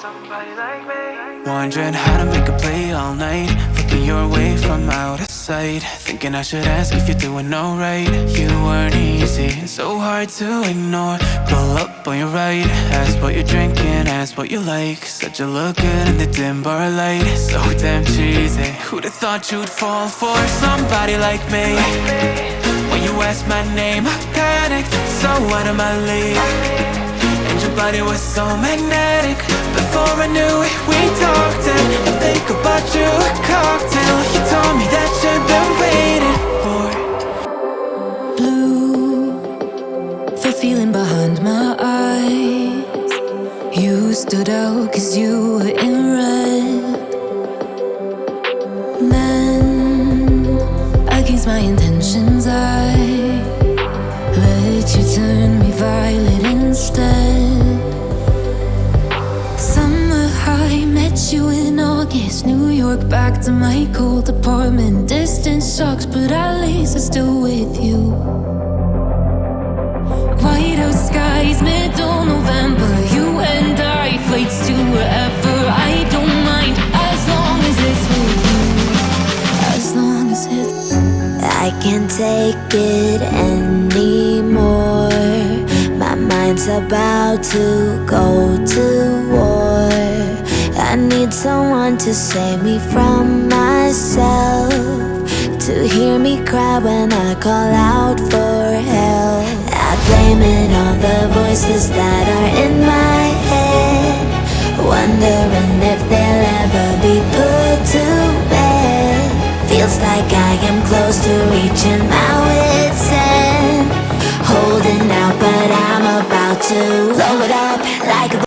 Somebody like me. Wondering how to make a play all night, looking your way from out of sight, thinking I should ask if you're doing alright. You weren't easy, so hard to ignore. Pull up on your right, ask what you're drinking, ask what you like. Said you look good in the dim bar light, so damn cheesy. Who'd have thought you'd fall for somebody like me? When you asked my name, I panicked, so out of my league. And your body was so magnetic. Before I knew it, we talked, and I think about you a cocktail. You told me that you've been waiting for. Blue, the feeling behind my eyes. You stood out 'cause you were in red. Then, against my intentions, I let you turn me violet instead. Summer high, met you in August. New York, back to my cold apartment. Distance sucks, but at least I'm still with you. White out skies, middle November. You and I, flights to wherever. I don't mind, as long as it's with you. As long as it's I can't take it anymore. My mind's about to go to war. I need someone to save me from myself, to hear me cry when I call out for help. I blame it on the voices that are in my head, wondering if they'll ever be put to bed. Feels like I am close to reaching my wit's end, holding out, but I'm about to blow it up like a